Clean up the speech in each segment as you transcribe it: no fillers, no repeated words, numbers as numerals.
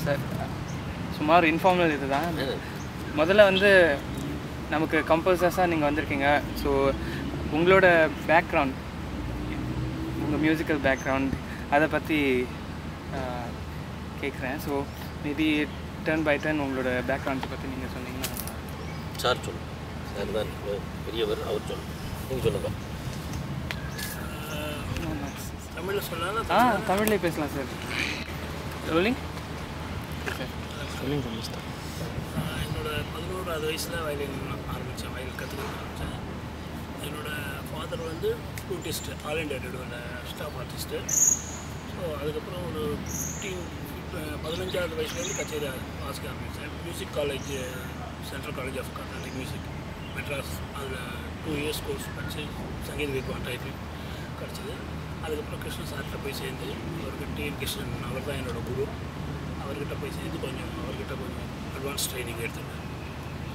Sir சுமார் informal இது தான். முதல்ல வந்து நமக்கு கம்போசர்ஸாக நீங்கள் வந்திருக்கீங்க. ஸோ உங்களோட பேக்ரவுண்ட், உங்கள் மியூசிக்கல் பேக்ரவுண்ட் அதை பற்றி கேட்குறேன். So maybe turn by turn உங்களோட பேக்ரவுண்ட்ஸை பற்றி நீங்கள் சொன்னீங்கன்னா. சார் சொல்லுங்கள். சார் தான் பெரியவர், அவர் சொல்லுங்கள். நீங்கள் சொல்லுங்கள். தமிழில் சொல்லலாம். தமிழ்லேயே பேசலாம் சார். Rolling sir. சொல்லிங்க மிஸ்டர். என்னோடய 11வது வயசில் வயலின் ஆரம்பித்தேன், வயலின் கற்றுக்க ஆரம்பித்தேன். என்னோடய ஃபாதர் வந்து ஃப்ளூட்டிஸ்ட், ஆல் இண்டியா ரேடியோவில் ஸ்டாஃப் ஆர்டிஸ்ட்டு. ஸோ அதுக்கப்புறம் ஒரு 15வது வயசுலேருந்து கச்சேரி வாசிக்க ஆரம்பித்தேன். Music college, central college of Carnatic music, Madras. அதில் 2 இயர்ஸ் கோர்ஸ் படித்து சங்கீத வித்வான் டைப்பிங் கிடச்சிது. அதுக்கப்புறம் கிருஷ்ணன் சார்கிட்ட போய் சேர்ந்து, அவருக்கு டிஎன் கிருஷ்ணன், அவர் தான் என்னோடய குரு. அவர்கிட்ட போய் சேர்ந்து அவர்கிட்ட கொஞ்சம் அட்வான்ஸ் ட்ரைனிங் எடுத்துருக்கேன்.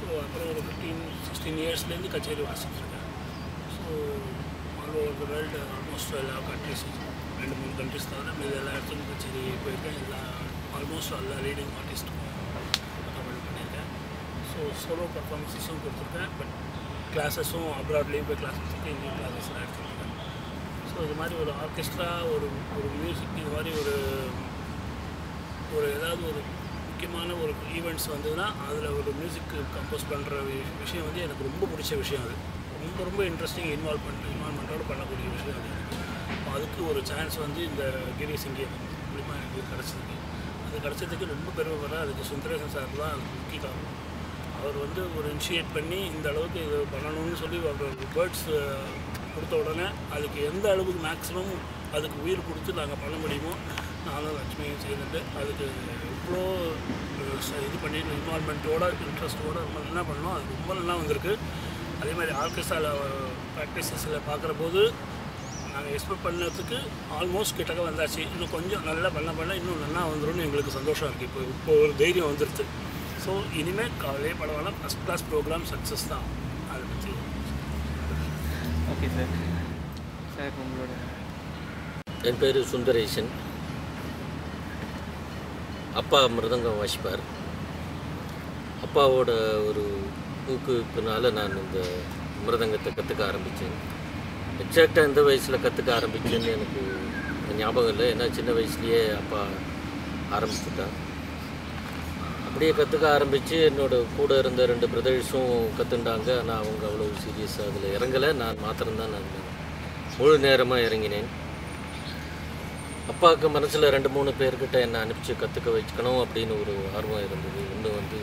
ஸோ அப்புறம் ஒரு 15-16 இயர்ஸ்லேருந்து கச்சேரி வாசிச்சுருக்கேன். So all over the world, almost எல்லா கண்ட்ரிஸ், 2-3 கண்ட்ரிஸ் தவிர மீது எல்லா இடத்துலையும் கச்சேரி போயிருக்கேன். ஆல்மோஸ்ட் எல்லா லீடிங் ஆர்டிஸ்ட்டுக்கும் தமிழ் பண்ணியிருக்கேன். ஸோ சோலோ பர்ஃபார்மன்ஸஸும் கொடுத்துருக்கேன். பட் கிளாஸஸும் அப்ராட்லேயும் போய் கிளாஸ் எடுத்துருக்கேன், இங்கேயும் கிளாஸஸ்லாம் எடுத்துருக்கேன். ஸோ இது மாதிரி ஒரு ஆர்கெஸ்ட்ரா, ஒரு மியூசிக், இது மாதிரி ஒரு ஏதாவது ஒரு முக்கியமான ஒரு ஈவெண்ட்ஸ் வந்ததுன்னா அதில் ஒரு மியூசிக் கம்போஸ் பண்ணுற விஷயம் வந்து எனக்கு ரொம்ப பிடிச்ச விஷயம். அது ரொம்ப இன்ட்ரெஸ்டிங், இன்வால்மெண்ட்டோடு பண்ணக்கூடிய விஷயம் அது. அதுக்கு ஒரு சான்ஸ் வந்து இந்த கிரி சிங்கியம் மூலிமா எனக்கு கிடச்சிருக்கு. அது கிடச்சதுக்கு ரொம்ப பெருமைப்படுறேன். அதுக்கு சுந்தரேசன் சார் தான் அதுக்கு முக்கிய காரணம். அவர் வந்து ஒரு இனிஷியேட் பண்ணி இந்த அளவுக்கு இது பண்ணணும்னு சொல்லி அவர் வேர்ட்ஸ் கொடுத்த உடனே அதுக்கு எந்த அளவுக்கு மேக்ஸிமம் அதுக்கு உயிர் கொடுத்து நாங்கள் பண்ண முடியுமோ நானும் லட்சுமியும் செய்துட்டு அதுக்கு இவ்வளோ இது பண்ணி இன்வால்மெண்ட்டோட, இன்ட்ரெஸ்ட்டோடு ரொம்ப நல்லா பண்ணோம். அது ரொம்ப நல்லா வந்திருக்கு. அதே மாதிரி ஆர்கெஸ்ட்ராவில் ப்ராக்டிஸஸில் பார்க்குற போது நாங்கள் எக்ஸ்பெக்ட் பண்ணதுக்கு ஆல்மோஸ்ட் கிட்டக்க வந்தாச்சு. இன்னும் கொஞ்சம் நல்லா பண்ண இன்னும் நல்லா வந்துடும்னு எங்களுக்கு சந்தோஷம் இருக்குது. இப்போ ஒரு தைரியம் வந்துடுது. ஸோ இனிமேல் கவலையே படவாலாம், ஃபஸ்ட் கிளாஸ் ப்ரோக்ராம் சக்ஸஸ் தான். அதை பற்றி ஓகே சார். சார் உங்களோட? என் பேர் சுந்தரேசன். அப்பா மிருதங்கம் வாசிப்பார். அப்பாவோட ஒரு ஊக்குவிப்பினால் நான் இந்த மிருதங்கத்தை கற்றுக்க ஆரம்பித்தேன். எக்ஸாக்டாக எந்த வயசில் கற்றுக்க ஆரம்பித்தேன்னு எனக்கு ஞாபகம் இல்லை. ஏன்னா சின்ன வயசுலேயே அப்பா ஆரம்பிச்சுட்டான். அப்படியே கற்றுக்க ஆரம்பித்து என்னோடய கூட இருந்த 2 பிரதர்ஸும் கற்றுண்டாங்க. ஆனால் அவங்க அவ்வளோ சீரியஸாக அதில் இறங்கலை. நான் மாத்திரம்தான் அதில் முழு நேரமாக இறங்கினேன். அப்பாவுக்கு மனசில் 2-3 பேர்கிட்ட என்னை அனுப்பிச்சு கற்றுக்க வச்சுக்கணும் அப்படின்னு ஒரு ஆர்வம் இருந்தது. இன்னும் வந்து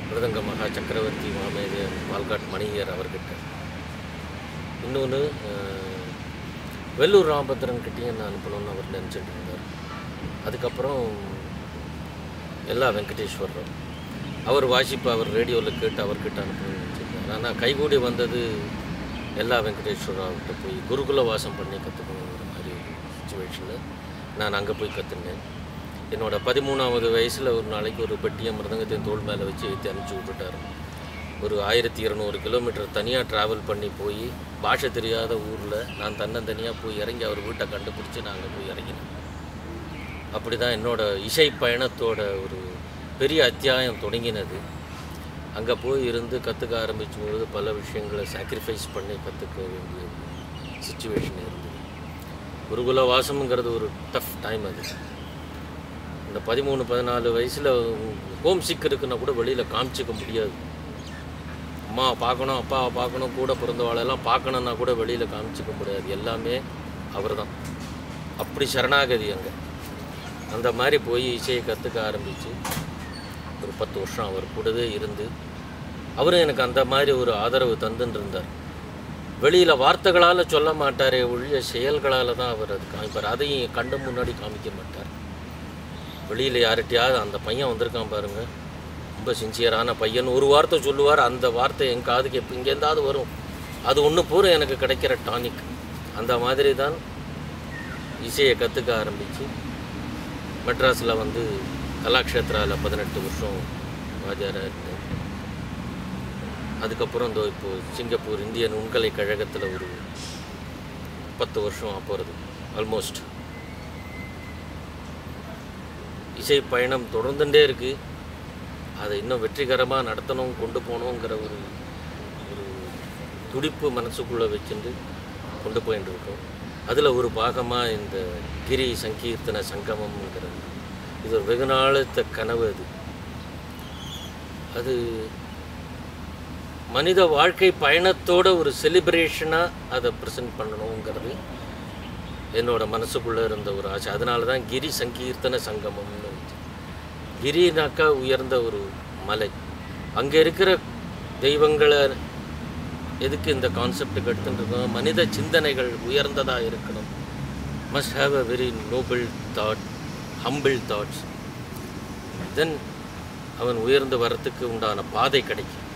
மிருதங்க மகா சக்கரவர்த்தி மாமேதர் பால்காட் மணியர் அவர்கிட்ட, இன்னொன்று வெள்ளூர் ராமபத்ரன்கிட்டையும் என்ன அனுப்பணும்னு அவர் நினச்சிட்டு இருந்தார். அதுக்கப்புறம் எல்லா வெங்கடேஸ்வர் ராவ், அவர் வாசிப்பு அவர் ரேடியோவில் கேட்டு அவர்கிட்ட அனுப்பணும்னு நினச்சிருந்தார். ஆனால் கைகூடி வந்தது எல்லா வெங்கடேஸ்வர் ராவ்கிட்ட போய் குருகுல வாசம் பண்ணி கற்றுக்கணுங்கிற மாதிரி சுச்சுவேஷனில் நான் அங்கே போய் கற்றுனேன். என்னோடய 13வது வயசில் ஒரு நாளைக்கு ஒரு பெட்டியை மிருதங்கத்தையும் தோள் மேலே வச்சு ஏற்றி அனுப்பிச்சி விட்டுட்டார். ஒரு 1200 கிலோமீட்டர் தனியாக ட்ராவல் பண்ணி போய் பாஷை தெரியாத ஊரில் நான் தன்னந்தனியாக போய் இறங்கி அவர் வீட்டை கண்டுபிடிச்சி நான் அங்கே போய் இறங்கினேன். அப்படி தான் என்னோடய இசை பயணத்தோட ஒரு பெரிய அத்தியாயம் தொடங்கினது. அங்கே போய் இருந்து கற்றுக்க ஆரம்பிக்கும்போது பல விஷயங்களை சாக்ரிஃபைஸ் பண்ணி கற்றுக்க வேண்டிய சுச்சுவேஷன் இருந்தது. குருகுல வாசம்ங்கிறது ஒரு டஃப் டைம். அது இந்த 13-14 வயசில் ஹோம் சிக் இருக்குன்னா கூட வெளியில் காமிச்சிக்க முடியாது. அம்மா பார்க்கணும், அப்பாவை பார்க்கணும், கூட பிறந்தவாளெல்லாம் பார்க்கணுன்னா கூட வெளியில் காமிச்சிக்க முடியாது. எல்லாமே அவர் தான். அப்படி சரணாகதி அங்கே. அந்த மாதிரி போய் இசையை கற்றுக்க ஆரம்பித்து ஒரு 10 வருஷம் அவர் கூடவே இருந்து அவரும் எனக்கு அந்த மாதிரி ஒரு ஆதரவு தந்துன்னு இருந்தார். வெளியில் வார்த்தைகளால் சொல்ல மாட்டாரே ஒழிய செயல்களால் தான் அவர் அது காமிப்பார். அதையும் கண்டு முன்னாடி காமிக்க மாட்டார். வெளியில் யார்கிட்டையாவது அந்த பையன் வந்திருக்கான் பாருங்கள், ரொம்ப சின்சியரான பையன், ஒரு வார்த்தை சொல்லுவார். அந்த வார்த்தை என் காதுக்கு எப்போ இங்கேருந்தாவது வரும். அது ஒன்று பூரா எனக்கு கிடைக்கிற டானிக். அந்த மாதிரி தான் இசையை கற்றுக்க ஆரம்பித்து மெட்ராஸில் வந்து கலாக்ஷேத்ராவில் 18 வருஷம் வாத்தியாராக இருந்தேன். அதுக்கப்புறம் இந்த இப்போது சிங்கப்பூர் இந்திய நுண்கலை கழகத்தில் ஒரு 10 வருஷம் போகிறது ஆல்மோஸ்ட். இசை பயணம் தொடர்ந்துட்டே இருக்குது. அதை இன்னும் வெற்றிகரமாக நடத்தணும், கொண்டு போகணுங்கிற ஒரு துடிப்பு மனசுக்குள்ளே வச்சுட்டு கொண்டு போயிட்டு இருக்கோம். அதில் ஒரு பாகமாக இந்த கிரி சங்கீர்த்தன சங்கமம்ங்கிறது இது ஒரு வெகு நாளத்த கனவு. அது மனித வாழ்க்கை பயணத்தோட ஒரு செலிப்ரேஷனாக அதை ப்ரெசென்ட் பண்ணணுங்கிறது என்னோடய மனசுக்குள்ளே இருந்த ஒரு ஆசை. அதனால தான் கிரி சங்கீர்த்தன சங்கமம்னு வச்சு. கிரினாக்கா உயர்ந்த ஒரு மலை. அங்கே இருக்கிற தெய்வங்களை எதுக்கு இந்த கான்செப்டுக்கு எடுத்துகிட்டு இருக்கோம்? மனித சிந்தனைகள் உயர்ந்ததாக இருக்கணும். Must have a very noble thought, humble thoughts. Then அவன் உயர்ந்து வரத்துக்கு உண்டான பாதை கிடைக்கும்.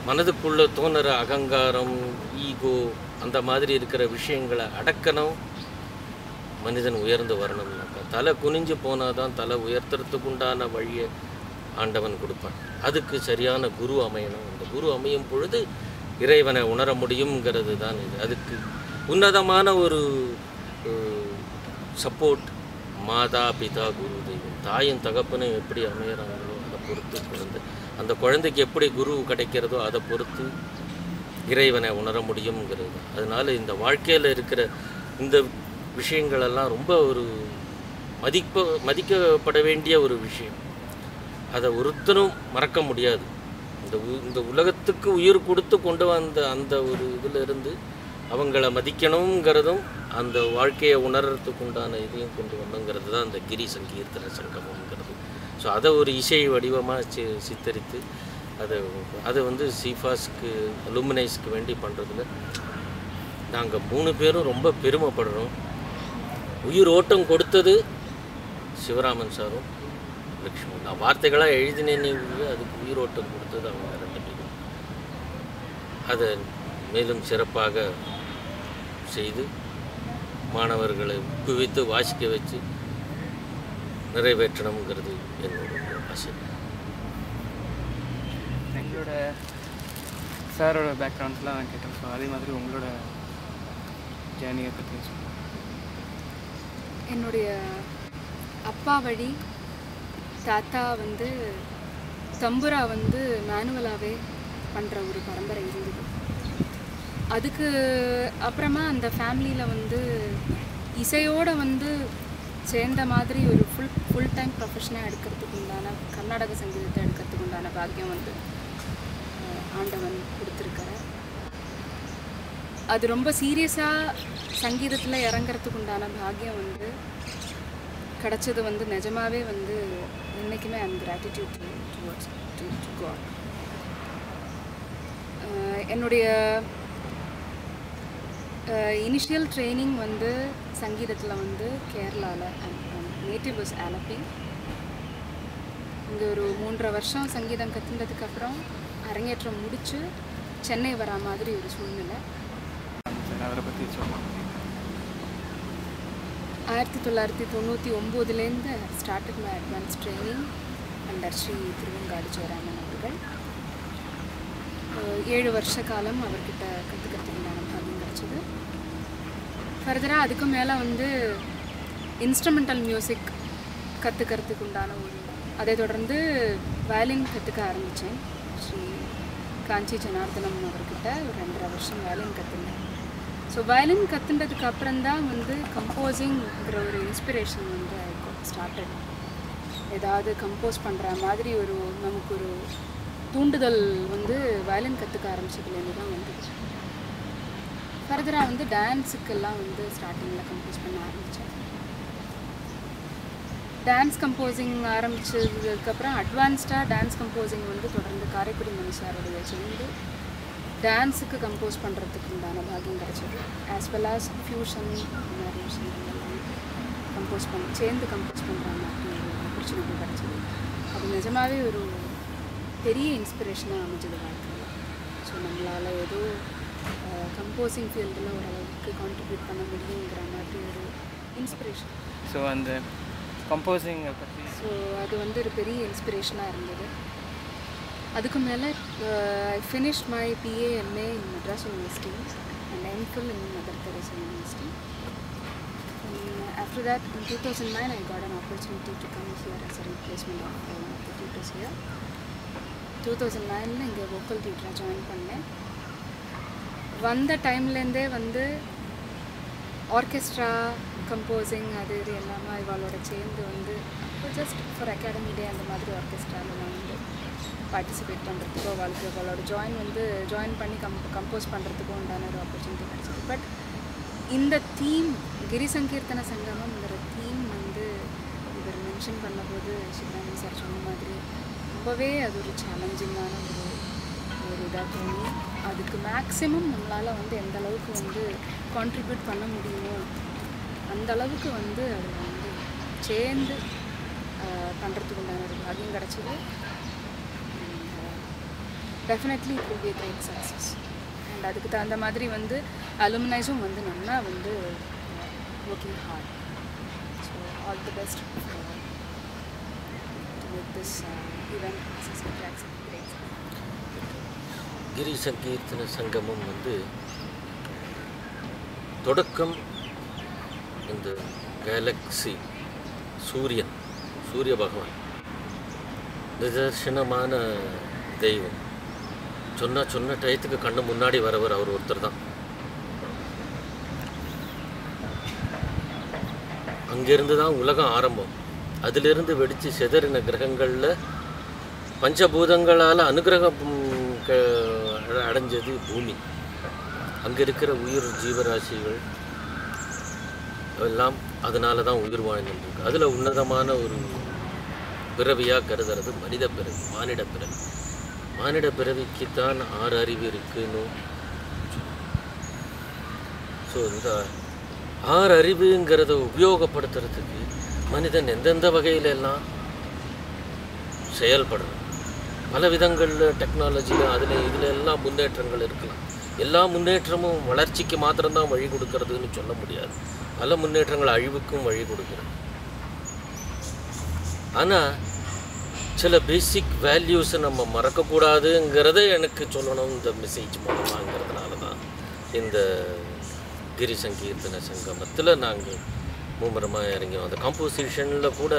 மனதுக்குள்ளே தோணுற அகங்காரம், ஈகோ, அந்த மாதிரி இருக்கிற விஷயங்களை அடக்கணும். மனிதன் உயர்ந்து வரணும்னாக்கா தலை குனிஞ்சு போனால் தான் தலை உயர்த்துறதுக்கு உண்டான வழியை ஆண்டவன் கொடுப்பான். அதுக்கு சரியான குரு அமையணும். அந்த குரு அமையும் பொழுது இறைவனை உணர முடியுங்கிறது தான் இது. அதுக்கு உன்னதமான ஒரு சப்போர்ட் மாதா, பிதா, குரு, தெய்வம். தாயும் தகப்பனும் எப்படி அமையிறாங்களோ அதை பொறுத்து குழந்தை, அந்த குழந்தைக்கு எப்படி குரு கிடைக்கிறதோ அதை பொறுத்து இறைவனை உணர முடியுங்கிறது. அதனால் இந்த வாழ்க்கையில் இருக்கிற இந்த விஷயங்களெல்லாம் ரொம்ப ஒரு மதிக்கப்பட வேண்டிய ஒரு விஷயம். அதை ஒருத்தரும் மறக்க முடியாது. இந்த உலகத்துக்கு உயிர் கொடுத்து கொண்டு வந்த அந்த ஒரு இதிலிருந்து அவங்கள மதிக்கணுங்கிறதும் அந்த வாழ்க்கையை உணர்றதுக்கு உண்டான இதையும் கொண்டு வரணுங்கிறது தான் அந்த கிரி சங்கீர்த்தன சங்கமங்கிறது. ஸோ அதை ஒரு இசை வடிவமாக சித்தரித்து அதை வந்து சீஃபாஸ்க்கு அலுமினைஸ்க்கு வேண்டி பண்ணுறதுல நாங்கள் 3 பேரும் ரொம்ப பெருமைப்படுறோம். உயிர் ஓட்டம் கொடுத்தது சிவராமன் சாரும் லக்ஷ்மி. நான் வார்த்தைகளாக எழுதினேன்னு அதுக்கு உயிரோட்டம் கொடுத்தது அவங்க 2 பேரும். அதை மேலும் சிறப்பாக செய்து மாணவர்களை ஊக்குவித்து வாசிக்க வச்சு நிறைவேற்றணுங்கிறது என்னோட ஆசை. எங்களோட சாரோட பேக்ரவுண்ட்ஸ்லாம் கேட்டோம். ஸோ அதே மாதிரி உங்களோட ஜேர்னியை பற்றி சொல்லுங்கள். என்னுடைய அப்பா வழி தாத்தா வந்து தம்புரா வந்து மேனுவலாகவே பண்ணுற ஒரு பரம்பரை இருந்தது. அதுக்கு அப்புறமா அந்த ஃபேமிலியில் வந்து இசையோடு வந்து சேர்ந்த மாதிரி ஒரு ஃபுல் டைம் ப்ரொஃபஷனாக எடுக்கிறதுக்கு உண்டான கர்நாடக சங்கீதத்தை எடுக்கிறதுக்கு உண்டான பாக்கியம் வந்து ஆண்டவன் கொடுத்துருக்காரு. அது ரொம்ப சீரியஸாக சங்கீதத்தில் இறங்கிறதுக்கு உண்டான பாக்கியம் வந்து கிடச்சது வந்து நிஜமாகவே வந்து என்றைக்குமே I'm gratitude towards to God. என்னுடைய இனிஷியல் ட்ரைனிங் வந்து சங்கீதத்தில் வந்து கேரளாவில், நேட்டிவ் வாஸ் ஆலப்பி. இங்கே ஒரு 3.5 வருஷம் சங்கீதம் கற்றுனதுக்கப்புறம் அரங்கேற்றம் முடித்து சென்னை வரா மாதிரி ஒரு சூழ்நிலை. அவரை பற்றி சொல்லுங்கள். 1999 started my advance training under Sri Thiruvengadu Jayaraman அவர்கள். 7 வருஷ காலம் அவர்கிட்ட கற்றுக்கிறதுக்கு உண்டான பாக்கியம் கிடச்சிது. ஃபர்தராக அதுக்கு மேலே வந்து இன்ஸ்ட்ருமெண்டல் மியூசிக் கற்றுக்கிறதுக்கு உண்டான அதை தொடர்ந்து வயலின் கற்றுக்க ஆரம்பித்தேன். ஸ்ரீ காஞ்சி ஜனார்தனம் அவர்கிட்ட ஒரு 2.5 வருஷம் வயலின் கற்றுனேன். ஸோ வயலின் கற்றுன்றதுக்கு அப்புறம்தான் வந்து கம்போசிங்கிற ஒரு இன்ஸ்பிரேஷன் வந்து ஸ்டார்டட். ஏதாவது கம்போஸ் பண்ணுற மாதிரி நமக்கு ஒரு தூண்டுதல் வந்து வயலின் கற்றுக்க ஆரம்பிச்சதுலேருந்து தான் வந்துச்சு. ஃபர்தராக வந்து டான்ஸுக்கெல்லாம் வந்து ஸ்டார்டிங்கில் கம்போஸ் பண்ண ஆரம்பித்தேன். டான்ஸ் கம்போசிங் ஆரம்பித்ததுக்கப்புறம் அட்வான்ஸ்டாக டான்ஸ் கம்போசிங் வந்து தொடர்ந்து காரைக்குடி மனுஷாரோடைய சேர்ந்து டான்ஸுக்கு கம்போஸ் பண்ணுறதுக்கு உண்டான பாக்கியம் கிடச்சிது. ஆஸ் வெல் ஆஸ் ஃபியூஷன் மாதிரி விஷயங்கள் எல்லாம் சேர்ந்து கம்போஸ் பண்ணுற மாதிரி ஒரு ஆப்பர்ச்சுனிட்டி கிடச்சிது. அது நிஜமாகவே ஒரு பெரிய இன்ஸ்பிரேஷனாக அமைஞ்சது வாழ்க்கையில். ஸோ நம்மளால் ஏதோ கம்போசிங் ஃபீல்டில் ஓரளவுக்கு கான்ட்ரிபியூட் பண்ண முடியுங்கிற மாதிரி ஒரு இன்ஸ்பிரேஷன். ஸோ அந்த கம்போசிங்கை பற்றி அது வந்து ஒரு பெரிய இன்ஸ்பிரேஷனாக இருந்தது. அதுக்கு மேலே I finished my PA/MA in Madras university and MPhil in Mother Teresa university. after that, in 2009, I got an opportunity to come here as a replacement of one of the tutors here. 2009 இங்கே vocal டியூட்டராக join பண்ணேன். வந்த டைம்லேருந்தே வந்து orchestra composing அது இது எல்லாமே இவாளோட சேர்ந்து வந்து just for academy டே அந்த மாதிரி ஆர்கெஸ்ட்ராவில் நான் வந்து பார்ட்டிசிபேட் பண்ணுறதுக்கோ அவளோட ஜாயின் பண்ணி கம்போஸ் பண்ணுறதுக்கோ உண்டான ஒரு ஆப்பர்ச்சுனிட்டி கிடச்சிது. பட் இந்த தீம் கிரி சங்கீர்த்தன சங்கமம்ங்கிற தீம் வந்து இவர் மென்ஷன் பண்ணும்போது சிவராமி சார் சொன்ன மாதிரி ரொம்பவே அது ஒரு சேலஞ்சிங்கான ஒரு இதாக தோணி, அதுக்கு மேக்ஸிமம் நம்மளால் வந்து எந்த அளவுக்கு வந்து கான்ட்ரிபியூட் பண்ண முடியுமோ அந்த அளவுக்கு வந்து அதில் வந்து சேர்ந்து பண்ணுறதுக்கு உண்டான ஒரு பாக்கியம் கிடச்சிது. Definitely it will be a great success. And அதுக்கு தகுந்த மாதிரி வந்து அலுமினைஸும் வந்து நல்லா வந்து working hard. So all the best to make this event success. கிரி சங்கீர்த்தன சங்கமம் வந்து தொடக்கம் இந்த கேலக்ஸி சூரிய பகவான் நிதர்சனமான தெய்வம். சொன்ன டயத்துக்கு கண்ணு முன்னாடி வரவர் அவர் ஒருத்தர் தான். அங்கிருந்து தான் உலகம் ஆரம்பம். அதிலிருந்து வெடித்து சிதறின கிரகங்களில் பஞ்சபூதங்களால் அனுகிரகம் அடைஞ்சது பூமி. அங்கே இருக்கிற உயிர் ஜீவராசிகள் எல்லாம் அதனால தான் உயிர் வாழ்ந்துருக்கு. அதில் உன்னதமான ஒரு பிறவியாக கருதுறது மனித பிறவி, மானிட பிறவி. மானிட பிறவிக்குத்தான் 6 அறிவு இருக்குன்னு. ஸோ இந்த 6 அறிவுங்கிறத உபயோகப்படுத்துறதுக்கு மனிதன் எந்தெந்த வகையிலெல்லாம் செயல்படுறது, பல விதங்களில் டெக்னாலஜியில் இதில் எல்லாம் முன்னேற்றங்கள் இருக்கலாம். எல்லா முன்னேற்றமும் வளர்ச்சிக்கு மாத்திரம்தான் வழி கொடுக்கறதுன்னு சொல்ல முடியாது. பல முன்னேற்றங்கள் அழிவுக்கும் வழி கொடுக்குறது. ஆனால் சில பேசிக் வேல்யூஸை நம்ம மறக்கக்கூடாதுங்கிறத எனக்கு சொல்லணும் இந்த மெசேஜ் மூலமாங்கிறதுனால தான் இந்த கிரி சங்கீர்த்தன சங்கமத்தில் நாங்கள் மும்முரமாக இறங்கினோம். அந்த காம்போசிஷனில் கூட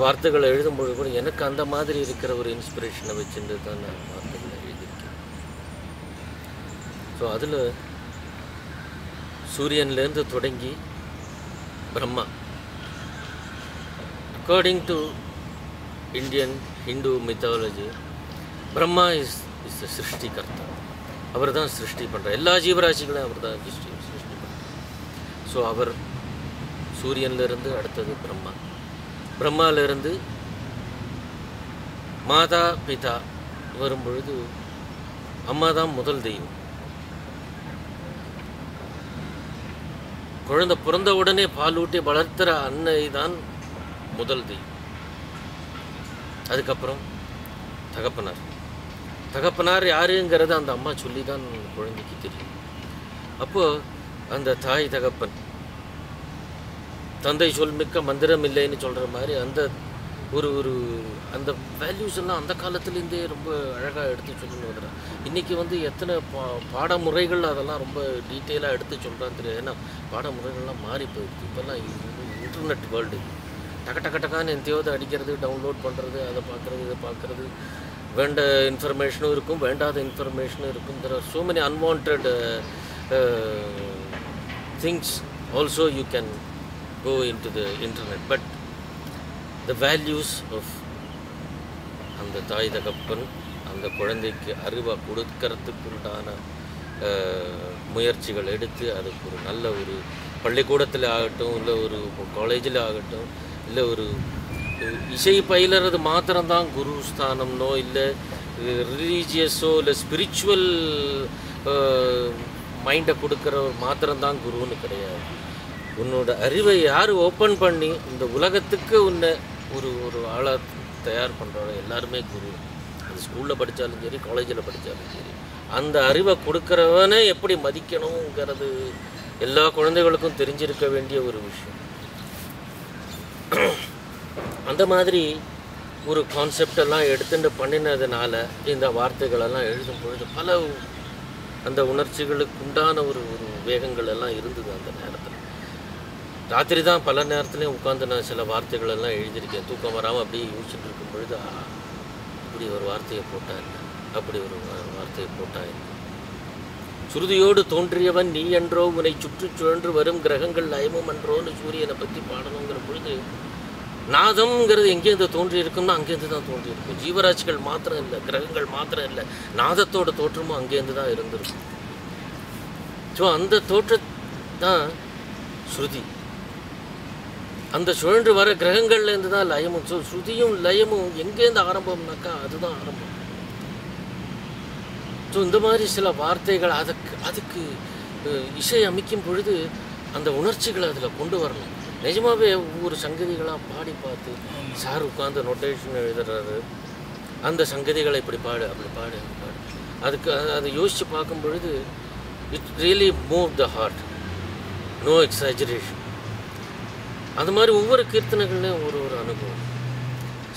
வார்த்தைகளை எழுதும்போது கூட எனக்கு அந்த மாதிரி இருக்கிற ஒரு இன்ஸ்பிரேஷனை வச்சுட்டு தான் நான் வார்த்தைகளை எழுதியிருக்கேன். ஸோ அதில் சூரியன்லேருந்து தொடங்கி Brahma, according to Indian Hindu mythology, Brahma is the சிருஷ்டிகர்த்தா. அவர் தான் சிருஷ்டி பண்ணுறார். எல்லா ஜீவராசிகளையும் அவர் தான் சிருஷ்டி பண்ணுறார். ஸோ அவர் சூரியன்லேருந்து அடுத்தது பிரம்மாவிலிருந்து மாதா பிதா வரும்பொழுது அம்மா தான் முதல் தெய்வம். குழந்தை பிறந்த உடனே பாலூட்டி வளர்த்துற அன்னை தான் முதல் தெய்வம். அதுக்கப்புறம் தகப்பனார் யாருங்கிறது அந்த அம்மா சொல்லி தான் குழந்தைக்கு தெரியும். அப்போது அந்த தாய் தகப்பன், தந்தை சொல் மிக்க மந்திரம் இல்லைன்னு சொல்கிற மாதிரி அந்த ஒரு அந்த வேல்யூஸ் எல்லாம் அந்த காலத்துலேருந்தே ரொம்ப அழகாக எடுத்து சொல்லணும்னு வந்துடுறேன். இன்றைக்கி வந்து எத்தனை பாடமுறைகள் அதெல்லாம் ரொம்ப டீட்டெயிலாக எடுத்து சொல்கிறான்னு தெரியாது. ஏன்னா பாடமுறைகள்லாம் மாறி போயிடுது. இப்போல்லாம் இன்டர்நெட் வேர்ல்டு டக்கான்னு எந்தையோது அடிக்கிறது, டவுன்லோட் பண்ணுறது, அதை பார்க்குறது, இதை பார்க்குறது, வேண்ட இன்ஃபர்மேஷனும் இருக்கும், வேண்டாத இன்ஃபர்மேஷனும் இருக்கும். There are so many unwanted things also you can go into the internet, but the values of அந்த தாய் தகப்பன் அந்த குழந்தைக்கு அறிவை கொடுக்கறதுக்குண்டான முயற்சிகள் எடுத்து அதுக்கு ஒரு நல்ல ஒரு பள்ளிக்கூடத்தில் ஆகட்டும், இல்லை ஒரு காலேஜில் ஆகட்டும், இல்லை ஒரு இசை பயிலுறது மாத்திரம்தான் குரு ஸ்தானம்னோ, இல்லை ரிலீஜியஸோ, இல்லை ஸ்பிரிச்சுவல் மைண்டை கொடுக்குற மாத்திரம்தான் குருன்னு கிடையாது. உன்னோட அறிவை யார் ஓப்பன் பண்ணி இந்த உலகத்துக்கு உன்னை ஒரு ஆளாக தயார் பண்ணுறாங்க எல்லாருமே குரு. அது ஸ்கூலில் படித்தாலும் சரி, காலேஜில் படித்தாலும் சரி, அந்த அறிவை கொடுக்குறவனை எப்படி மதிக்கணுங்கிறது எல்லா குழந்தைகளுக்கும் தெரிஞ்சிருக்க வேண்டிய ஒரு விஷயம். அந்த மாதிரி ஒரு கான்செப்டெல்லாம் எடுத்துட்டு பண்ணினதுனால இந்த வார்த்தைகளெல்லாம் எழுதும் பொழுது பல அந்த உணர்ச்சிகளுக்கு உண்டான ஒரு வேகங்கள் எல்லாம் இருந்தது அந்த நேரத்தில். ராத்திரி தான் பல நேரத்துலையும் உட்காந்து நான் சில வார்த்தைகள் எல்லாம் எழுதியிருக்கேன். தூக்கம் வராமல் அப்படியே யோசிச்சுட்டு இருக்கும் பொழுது இப்படி ஒரு வார்த்தையை போட்டார், அப்படி ஒரு வார்த்தையை போட்டார். சுருதியோடு தோன்றியவன் நீ என்றோ, உன்னை சுற்றி சுழன்று வரும் கிரகங்கள் லயமும் என்றோன்னு சூரியனை பற்றி பாடணுங்கிற பொழுது நாதம்ங்கிறது எங்கேருந்து தோன்றி இருக்கும்னா அங்கேருந்து தான் தோன்றி இருக்கும். ஜீவராசிகள் மாத்திரம் இல்லை, கிரகங்கள் மாத்திரம் இல்லை, நாதத்தோட தோற்றமும் அங்கேருந்து தான் இருந்திருக்கும். ஸோ அந்த தோற்றத்தான் ஸ்ருதி. அந்த சுழன்று வர கிரகங்கள்லேருந்து தான் லயமும். ஸோ ஸ்ருதியும் லயமும் எங்கேருந்து ஆரம்பம்னாக்கா அதுதான் ஆரம்பம். ஸோ இந்த மாதிரி சில வார்த்தைகள் அதுக்கு இசை அமைக்கும் பொழுது அந்த உணர்ச்சிகளை அதில் கொண்டு வரலாம். நிஜமாகவே ஒவ்வொரு சங்கதிகளாக பாடி பார்த்து சார் உட்காந்து நோட்டேஷன் எழுதுறாரு, அந்த சங்கதிகளை இப்படி பாடு, அப்படி பாடு, அப்படி பாடு. அதுக்கு அதை யோசித்து பார்க்கும் பொழுது it really move the heart, no exaggeration. அந்த மாதிரி ஒவ்வொரு கீர்த்தனைகள்லையும் ஒரு அனுபவம்.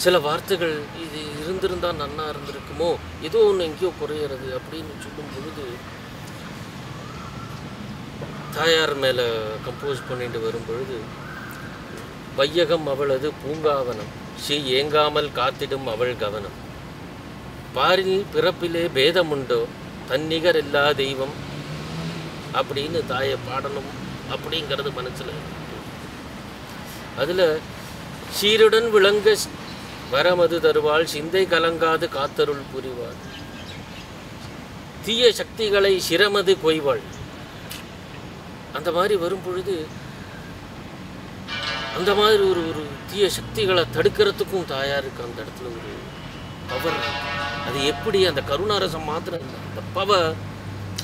சில வார்த்தைகள் இது இருந்திருந்தால் நன்னா இருந்திருக்குமோ, ஏதோ ஒன்று எங்கேயோ குறையிறது அப்படின்னு சொல்லும் பொழுது தாயார் மேலே கம்போஸ் பண்ணிட்டு வரும் பொழுது வையகம் அவளது பூங்காவனம், ஸ்ரீ ஏங்காமல் காத்திடும் அவள் கவனம், பாரில் பிறப்பிலே பேதமுண்டோ, தன்னிகர் இல்லா தெய்வம் அப்படின்னு தாயை பாடணும் அப்படிங்கிறது மனசில். அதில் சீருடன் விளங்க வரமது தருவாள், சிந்தை கலங்காது காத்தருள் புரிவாள், தீய சக்திகளை சிரமது கொய்வாள். அந்த மாதிரி வரும் பொழுது அந்த மாதிரி ஒரு தீய சக்திகளை தடுக்கிறதுக்கும் தாயாருக்கு அந்த இடத்துல ஒரு பவர். அது எப்படி அந்த கருணாரசம் மாத்திரம் இல்லை, அந்த power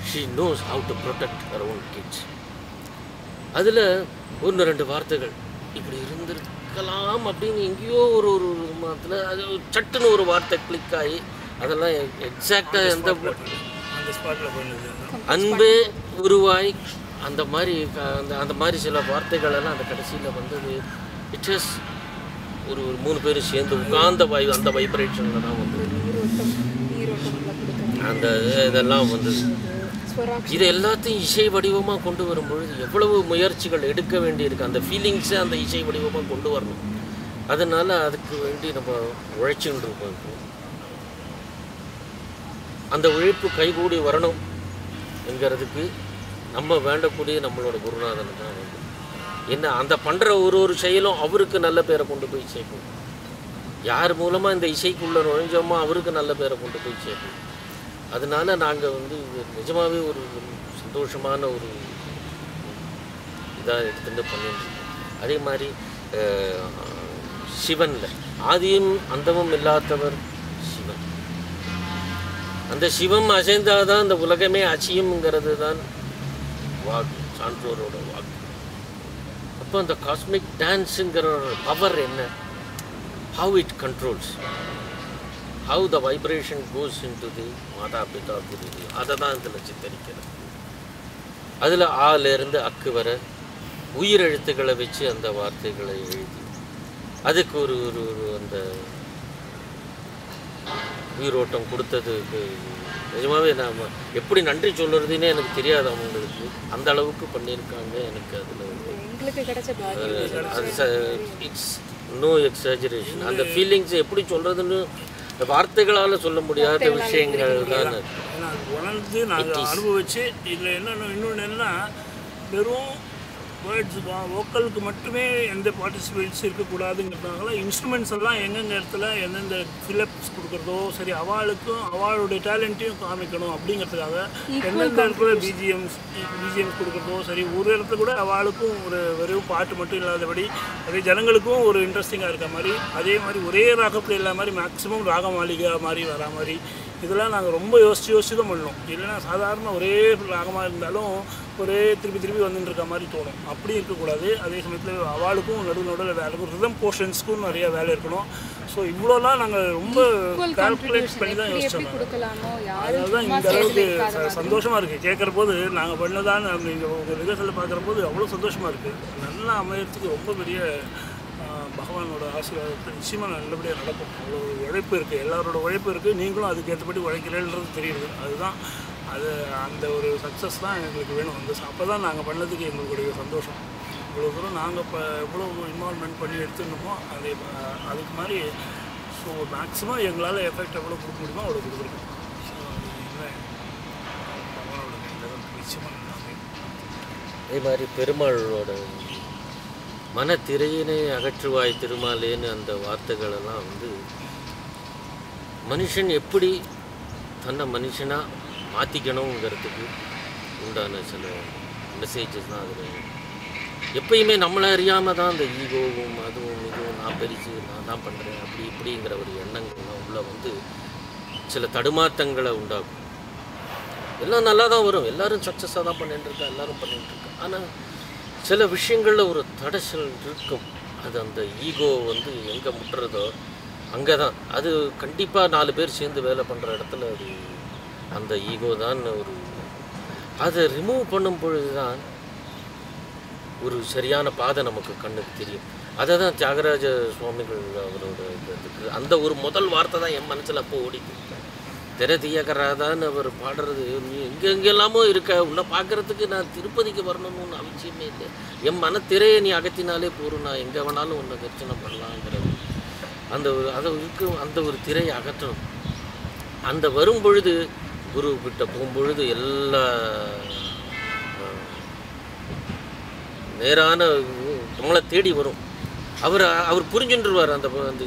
she knows how to protect her own kids. அதில் ஒன்று ரெண்டு வார்த்தைகள் இப்படி இருந்திருக்கலாம் அப்படின்னு எங்கேயோ ஒரு மாதத்தில் அது சட்டுன்னு ஒரு வார்த்தை கிளிக் ஆகி அதெல்லாம் எக்ஸாக்டாக எந்த அன்பே உருவாய் அந்த மாதிரி அந்த மாதிரி சில வார்த்தைகள் எல்லாம் அந்த கடைசியில் வந்தது. இட் இஸ் ஒரு 3 பேரும் சேர்ந்து உட்கார்ந்த அந்த வைப்ரேஷனில் தான் வந்து அந்த இதெல்லாம் வந்து இது எல்லாத்தையும் இசை வடிவமாக கொண்டு வரும் பொழுது எவ்வளவு முயற்சிகள் எடுக்க வேண்டியிருக்கு. அந்த ஃபீலிங்ஸை அந்த இசை வடிவமாக கொண்டு வரணும். அதனால் அதுக்கு வேண்டி நம்ம உழைச்சுன்னு இருக்கோம். அந்த உழைப்பு கைகூடி வரணும் என்கிறதுக்கு நம்ம வேண்டக்கூடிய நம்மளோட குருநாதன் தான் வந்து என்ன அந்த பண்ணுற ஒரு செயலும் அவருக்கு நல்ல பேரை கொண்டு போய் சேர்க்கணும். யார் மூலமாக இந்த இசைக்குள்ளே நுழைஞ்சோமோ அவருக்கு நல்ல பேரை கொண்டு போய் சேர்க்கணும். அதனால நாங்கள் வந்து நிஜமாகவே ஒரு சந்தோஷமான ஒரு இதாக எடுத்துகிட்டு பண்ணிட்டுருக்கோம். அதே மாதிரி சிவனில் ஆதியும் அந்தமும் இல்லாதவர் சிவன். அந்த சிவம் அசைந்தாதான் அந்த உலகமே அச்சியும்ங்கிறது தான் வாக்கு, சான்றோரோட வாக்கு. அப்போ அந்த காஸ்மிக் டான்ஸுங்கிற பவர் என்ன, how it controls, how the vibration goes in to the மாதா பிதா குரு, அதை தான் இதில் சித்தரிக்கிறது. அதில் ஆலேருந்து அக்கு வர உயிரெழுத்துக்களை வச்சு அந்த வார்த்தைகளை எழுதி அதுக்கு ஒரு அந்த உயிரோட்டம் கொடுத்ததுக்கு நிஜமாகவே நாம் எப்படி நன்றி சொல்கிறதுன்னே எனக்கு தெரியாது. அவங்களுக்கு அந்த அளவுக்கு பண்ணியிருக்காங்க. எனக்கு அதில் அது இட்ஸ் நோ எக்ஸாஜரேஷன். அந்த ஃபீலிங்ஸ் எப்படி சொல்கிறதுன்னு வார்த்தைகளால் சொல்ல முடியாத விஷயங்கள் தான் உணர்ந்து நாங்கள் அனுபவிச்சு. இதில் இன்னொன்று என்னென்னா வெறும் வேர்ட்ஸ் வோக்கலுக்கு மட்டுமே எந்த பார்ட்டிசிபேட்ஸ் இருக்கக்கூடாதுங்கிறதுனால இன்ஸ்ட்ருமெண்ட்ஸ் எல்லாம் எங்கெந்த இடத்துல எந்தெந்த ஃபிலப்ஸ் கொடுக்குறதோ சரி அவளுக்கும் அவளுடைய டேலண்ட்டையும் காமிக்கணும் அப்படிங்கிறதுக்காக எந்தெந்த இடத்துல பிஜிஎம்ஸ் கொடுக்குறதோ சரி ஒரு இடத்துல கூட அவளுக்கும் ஒரு வெறும் பாட்டு மட்டும் இல்லாதபடி அதே ஜனங்களுக்கும் ஒரு இன்ட்ரெஸ்டிங்காக இருக்க மாதிரி அதே மாதிரி ஒரே ராகத்தில் இல்லாத மாதிரி மேக்ஸிமம் ராக மாளிகை மாதிரி வரா மாதிரி இதெல்லாம் நாங்கள் ரொம்ப யோசிச்சு தான் பண்ணோம். இல்லைன்னா சாதாரண ஒரே ராகமாக இருந்தாலும் ஒரே திருப்பி வந்துட்டு இருக்க மாதிரி தோணும். அப்படி இருக்கக்கூடாது. அதே சமயத்தில் அவளுக்கும் நடுவில் வேலை இருக்கும், ரிதம் போர்ஷன்ஸ்க்கும் நிறைய வேலை இருக்கணும். ஸோ இவ்வளோலாம் நாங்கள் ரொம்ப கால்குலேட் பண்ணி தான் யோசிச்சோம். அதனால தான் இந்த அளவுக்கு சந்தோஷமாக இருக்குது கேட்குற போது. நாங்கள் பண்ணதான் நீங்கள் உங்கள் ரிஹர்சலில் பார்க்குற போது அவ்வளோ சந்தோஷமாக இருக்குது. நல்லா அமையறதுக்கு ரொம்ப பெரிய பகவானோட ஆசீர்வாதத்தை நிச்சயமாக நல்லபடியாக நடக்கும். அவ்வளோ உழைப்பு இருக்குது, எல்லாரோட உழைப்பு இருக்குது. நீங்களும் அதுக்கேற்றபடி உழைக்கிறேன்றது தெரியுது. அதுதான் அந்த ஒரு சக்ஸஸ் தான் எங்களுக்கு வேணும். அப்போ தான் நாங்கள் பண்ணதுக்கு எங்களுடைய சந்தோஷம். இவ்வளோ தூரம் நாங்கள் இப்போ எவ்வளோ இன்வால்வ்மெண்ட் பண்ணி எடுத்துருந்தோமோ அதுக்கு மாதிரி ஸோ மேக்ஸிமம் எங்களால் எஃபெக்ட் எவ்வளோ கொடுக்க முடியுமோ அவ்வளோ கொடுக்குறோம். ஸோ அது இல்லை பகவானோட கையில் தான் நிச்சயமாக எல்லாமே. அதே மாதிரி பெருமாளோட மன திரையினை அகற்றுவாய் திருமாலேன்னு அந்த வார்த்தைகளெல்லாம் வந்து மனுஷன் எப்படி தன்னை மனுஷனாக மாற்றிக்கணுங்கிறதுக்கு உண்டான சில மெசேஜஸ் தான் அதில். எப்பயுமே நம்மளை அறியாமல் தான் அந்த ஈகோவும் அதுவும் இதுவும் நான் பெருசு நான் தான் பண்ணுறேன் அப்படி இப்படிங்கிற ஒரு எண்ணங்கள்லாம் உள்ள வந்து சில தடுமாற்றங்களை உண்டாகும். எல்லாம் நல்லா தான் வரும், எல்லோரும் சக்ஸஸாக தான் பண்ணிட்டுருக்கா, எல்லோரும் பண்ணிகிட்ருக்கா. ஆனால் சில விஷயங்களில் ஒரு தடைசல் இருக்கும். அது அந்த ஈகோ வந்து எங்கே முட்டுறதோ அங்கே தான் அது கண்டிப்பாக 4 பேர் சேர்ந்து வேலை பண்ணுற இடத்துல அது அந்த ஈகோ தான் ஒரு அதை ரிமூவ் பண்ணும் பொழுது தான் ஒரு சரியான பாதை நமக்கு கண்ணுக்கு தெரியும். அதை தான் தியாகராஜ சுவாமிகள் அவரோட இதுக்கு அந்த ஒரு முதல் வார்த்தை தான் என் மனசில் அப்போ ஓடிட்டு திரை தியகராதான்னு அவர் பாடுறது. நீ எங்கெங்கெல்லாமோ இருக்க, உன்னை பார்க்குறதுக்கு நான் திருப்பதிக்கு வரணும்னு அவசியமே இல்லை, என் மனத்திரையை நீ அகற்றினாலே போதும், நான் எங்கே வேணாலும் உன்னை தரிசனம் பண்ணலாங்கிறது அந்த ஒரு அதை இருக்கும். அந்த ஒரு திரையை அகற்றணும். அந்த வரும் பொழுது குரு கிட்ட போகும்பொழுது எல்லா நேரான நம்மளை தேடி வரும். அவர் புரிஞ்சுட்டுருவார். அந்த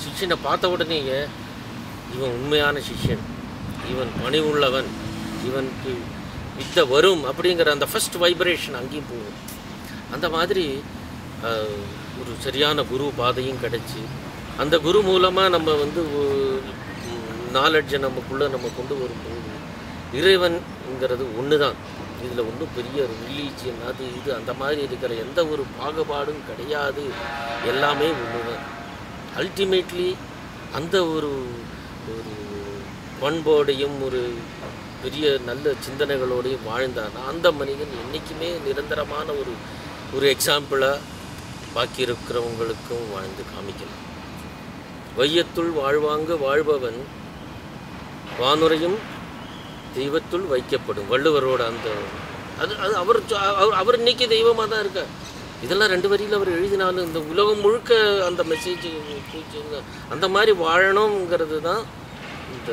சிஷ்யனை பார்த்த உடனேயே இவன் உண்மையான சிஷ்யன், இவன் பணிவுள்ளவன், இவனுக்கு வித்தை வரும் அப்படிங்கிற அந்த ஃபஸ்ட் வைப்ரேஷன் அங்கேயும் போகும். அந்த மாதிரி ஒரு சரியான குரு பாதையும் கிடச்சி அந்த குரு மூலமாக நம்ம வந்து நாலெட்ஜை நமக்குள்ளே நம்ம கொண்டு வரும்போது இறைவன்ங்கிறது ஒன்று தான். இதில் ஒன்றும் பெரிய ரிலீஜியன் அது இது அந்த மாதிரி இருக்கிற எந்த ஒரு பாகுபாடும் கிடையாது, எல்லாமே ஒன்று தான். அல்டிமேட்லி அந்த ஒரு ஒரு பண்போடையும் ஒரு பெரிய நல்ல சிந்தனைகளோடையும் வாழ்ந்தானா அந்த மனிதன் என்றைக்குமே நிரந்தரமான ஒரு எக்ஸாம்பிளாக பாக்கி இருக்கிறவங்களுக்கும் வாழ்ந்து காமிக்கலாம். வையத்துள் வாழ்வாங்க வாழ்பவன் வானுரையும் தெய்வத்துள் வைக்கப்படும் வள்ளுவரோட அந்த அது அது அவர் இன்னைக்கு தெய்வமாக தான் இருக்கார். இதெல்லாம் 2 வரியில் அவர் எழுதினாலும் இந்த உலகம் முழுக்க அந்த மெசேஜ் அந்த மாதிரி வாழணுங்கிறது தான் இந்த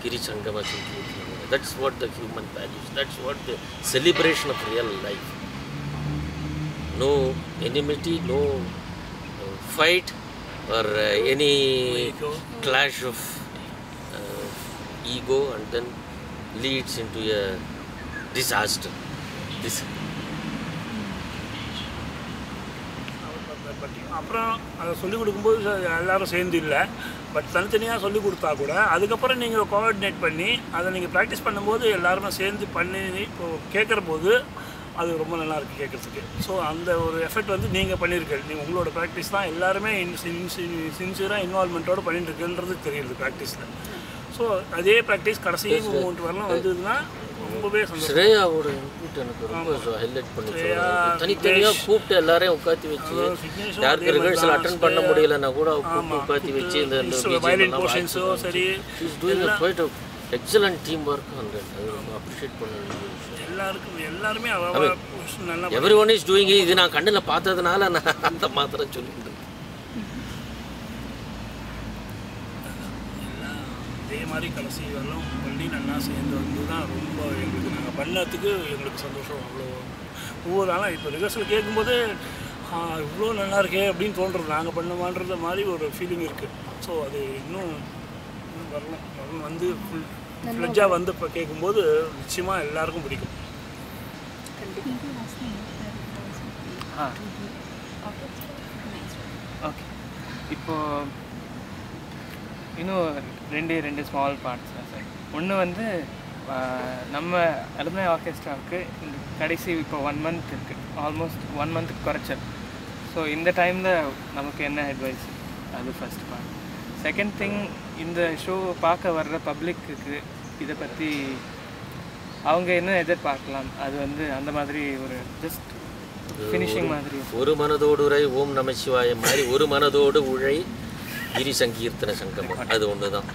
கிரி சங்கம சிந்தி. That's what the human values, that's what the celebration of real life. No enmity, no fight or any clash of ego and then leads into a disaster. அப்புறம் அதை சொல்லிக் கொடுக்கும்போது எல்லோரும் சேர்ந்து இல்லை, பட் தனித்தனியாக சொல்லிக் கொடுத்தா கூட அதுக்கப்புறம் நீங்கள் கோஆர்டினேட் பண்ணி அதை நீங்கள் ப்ராக்டிஸ் பண்ணும்போது எல்லாருமே சேர்ந்து பண்ணி இப்போது கேட்குற போது அது ரொம்ப நல்லாயிருக்கு கேட்குறதுக்கு. ஸோ அந்த ஒரு எஃபெக்ட் வந்து நீங்கள் பண்ணியிருக்கீங்க. நீங்கள் உங்களோட ப்ராக்டிஸ் தான் எல்லாருமே சின்சியராக இன்வால்மெண்ட்டோடு பண்ணிட்டுருக்குன்றது தெரியுது ப்ராக்டிஸில். ஸோ அதே ப்ராக்டிஸ் கடைசி மூமெண்ட் வரலாம் வந்ததுன்னா ரொம்பவே சந்தோஷம். ஸ்ரேயாவோட இன்புட் எனக்கு ரொம்ப ஹைலைட் பண்ணி தனித்தனியாக கூப்பிட்டு எல்லாரையும் உட்காந்து வச்சு யாருக்கு ரிஹர்சல் அட்டன் பண்ண முடியலன்னா கூட கூப்பிட்டு உட்காந்து வச்சு இந்த போர்ஷன்ஸோ சரி போயிட்டு எக்ஸலண்ட் டீம் ஒர்க் வந்து அது ரொம்ப அப்ரிஷியேட் பண்ண வேண்டிய விஷயம். எல்லாருமே நல்லா எவ்ரி ஒன் இஸ் டூயிங். இது நான் கண்ணில் பார்த்ததுனால நான் அந்த மாத்திரம் சொல்லிட்டு அதே மாதிரி கடைசி வரலாம் பண்ணி நல்லா சேர்ந்து வந்து தான் ரொம்ப எங்களுக்கு நாங்கள் பண்ணதுக்கு எங்களுக்கு சந்தோஷம். அவ்வளோ ஒவ்வொரு நாளும் இப்போ ரிஹர்சல் கேட்கும்போது இவ்வளோ நல்லா இருக்கே அப்படின்னு தோன்றுறது, நாங்கள் பண்ணுமான்ற மாதிரி ஒரு ஃபீலிங் இருக்குது. ஸோ அது இன்னும் வரலாம் வந்து ஃப்ளெட்ஜாக வந்து இப்போ கேட்கும்போது நிச்சயமாக எல்லாருக்கும் பிடிக்கும். ஓகே, இப்போது இன்னும் ரெண்டு ஸ்மால் பார்ட்ஸ் தான் சார். ஒன்று வந்து நம்ம அலுமினி ஆர்கெஸ்ட்ராவுக்கு இந்த கடைசி இப்போ 1 மந்த் இருக்குது, ஆல்மோஸ்ட் 1 மந்த்துக்கு குறைச்சல். ஸோ இந்த டைமில் நமக்கு என்ன அட்வைஸ், அது ஃபஸ்ட் பார்ட். செகண்ட் திங், இந்த ஷோ பார்க்க வர்ற பப்ளிக்கு இதை பற்றி அவங்க என்ன எதிர்பார்க்கலாம், அது வந்து அந்த மாதிரி ஒரு ஜஸ்ட் ஃபினிஷிங் மாதிரி. ஒரு மனதோடு உரை ஓம் நம சிவாய மாதிரி ஒரு மனதோடு உழை கிரி சங்கீர்த்தன சங்கமம், அது ஒன்று தான்.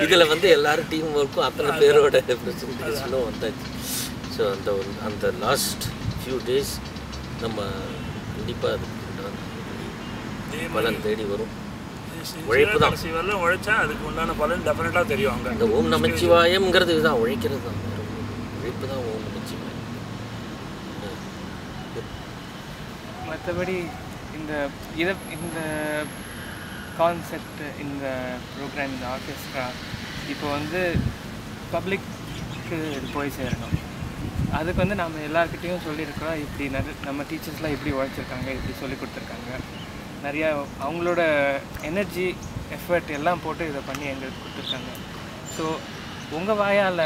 இதில் வந்து எல்லாரும் டீம் ஒர்க்கும் அத்தனை பேரோட ப்ரெசன்டேஷனும் வந்தாச்சு. ஸோ அந்த லாஸ்ட் ஃபியூ டேஸ் நம்ம கண்டிப்பாக அதுக்கு பலன் தேடி வரும். உழைப்பு தான். கடைசி வரலாம் உழைச்சா அதுக்கு உண்டான பலன் டெஃபினட்டாக தெரியும். அங்கே இந்த ஓம் நமச்சிவாயம்ங்கிறது இதுதான், உழைக்கிறது தான், உழைப்பு தான் ஓம் நமச்சிவாயம். மற்றபடி இந்த கான்செப்ட், இந்த ப்ரோக்ராம், இந்த ஆர்கெஸ்ட்ரா இப்போ வந்து பப்ளிக்கு இது போய் சேரணும். அதுக்கு வந்து நம்ம எல்லாருக்கிட்டேயும் சொல்லியிருக்கிறோம், இப்படி நம்ம டீச்சர்ஸ்லாம் இப்படி உழைச்சிருக்காங்க, இப்படி சொல்லி கொடுத்துருக்காங்க, நிறையா அவங்களோட எனர்ஜி எஃபர்ட் எல்லாம் போட்டு இதை பண்ணி எங்களுக்கு கொடுத்துருக்காங்க. ஸோ உங்கள் வாயால்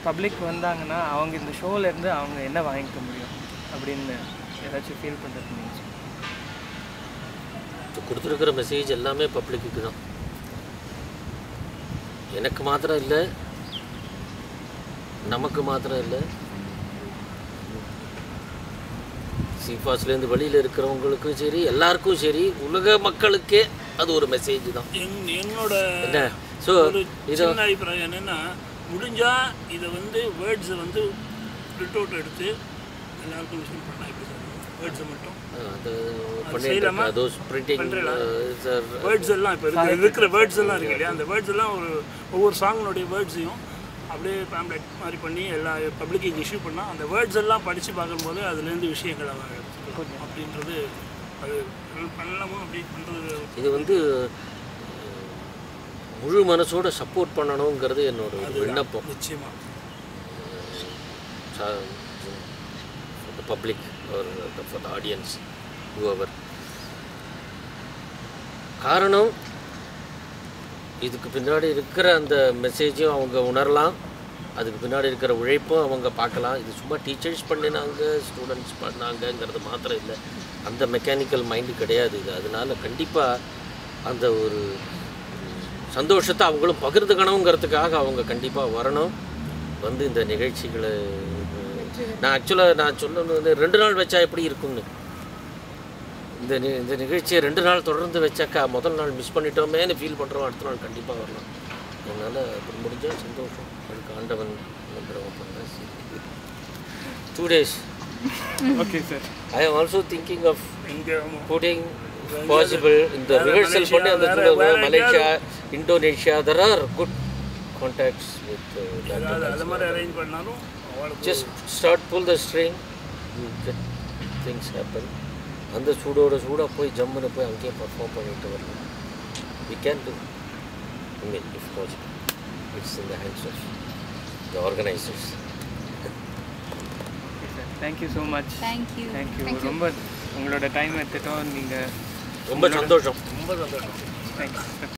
பப்ளிக் வந்தாங்கன்னா அவங்க இந்த ஷோவிலேருந்து அவங்க என்ன வாங்கிக்க முடியும் அப்படின்னு ஏதாச்சும் ஃபீல் பண்ணுறது நீங்கள் கொடுத்துருக்கிற மெசேஜ் எல்லாமே பப்ளிக்கு தான். எனக்கு மாத்திரம் இல்லை, நமக்கு மாத்திரம் இல்லை, சிஃபாஸ்லேருந்து வெளியில் இருக்கிறவங்களுக்கும் சரி, எல்லாருக்கும் சரி, உலக மக்களுக்கே அது ஒரு மெசேஜ் தான். என்னோட என்ன ஸோ இது அபிப்பிராயம் என்னென்னா, முடிஞ்சால் இதை வந்து வேர்ட்ஸை வந்து பிரிண்ட் அவுட் எடுத்து எல்லாருக்கும் விஷயம் பண்ணால் எப்படி சார் வேர்ட்ஸை மட்டும் வேர்ட்ஸ் எல்லாம் இப்போ இருக்கிற வேர்ட்ஸ் எல்லாம் இருக்கு இல்லையா, அந்த வேர்ட்ஸ் எல்லாம் ஒவ்வொரு சாங்கினுடைய வேர்ட்ஸையும் அப்படியே பேம்ப்ளெட் மாதிரி பண்ணி எல்லா பப்ளிக்கு இஷ்யூ பண்ணால் அந்த வேர்ட்ஸ் எல்லாம் படித்து பார்க்கும்போது அதுலேருந்து விஷயங்கள் அப்படின்றது அது பண்ணலாமும் அப்படி பண்ணுறது. இது வந்து முழு மனசோட சப்போர்ட் பண்ணணுங்கிறது என்னோட விண்ணப்பம். நிச்சயமாக public for the audience whoever. காரணம் இதுக்கு பின்னாடி இருக்கிற அந்த மெசேஜும் அவங்க உணரலாம், அதுக்கு பின்னாடி இருக்கிற உழைப்பும் அவங்க பார்க்கலாம். இது சும்மா டீச்சர்ஸ் பண்ணினாங்க, ஸ்டூடெண்ட்ஸ் பண்ணாங்கங்கிறது மாத்திரம் இல்லை, அந்த மெக்கானிக்கல் மைண்டு கிடையாது இது. அதனால கண்டிப்பாக அந்த ஒரு சந்தோஷத்தை அவங்களும் பகிர்ந்துக்கணுங்கிறதுக்காக அவங்க கண்டிப்பாக வரணும், வந்து இந்த நிகழ்ச்சிகளை. நான் சொல்லணும் வந்து 2 நாள் வச்சா எப்படி இருக்கும்னு. இந்த நிகழ்ச்சியை 2 நாள் தொடர்ந்து வச்சாக்கா முதல் நாள் மிஸ் பண்ணிட்டோமேன்னு ஃபீல் பண்ணுறோம், அடுத்த நாள் கண்டிப்பாக வரலாம். அதனால் அப்படி முடிஞ்சால் சந்தோஷம். அதுக்கு ஆண்டவன் பண்ணுறோம். 2 days. Okay sir. I am also thinking of putting possible in the rehearsal பண்ணி அந்த Malaysia, Indonesia, there are good contacts with அது மாதிரி அரேஞ்ச் பண்ணாலும் just start pull the string, get things happen. அந்த சூடாக போய் ஜம்முன்னு போய் அங்கேயே பர்ஃபார்ம் பண்ணிட்டு வரலாம். We can do, I mean, if possible. It's in the hands of the organizers. Thank you so much. Thank you. ரொம்ப உங்களோட டைம் எடுத்துட்டோம். நீங்கள் ரொம்ப சந்தோஷம். ரொம்ப சந்தோஷம். தேங்க்யூ.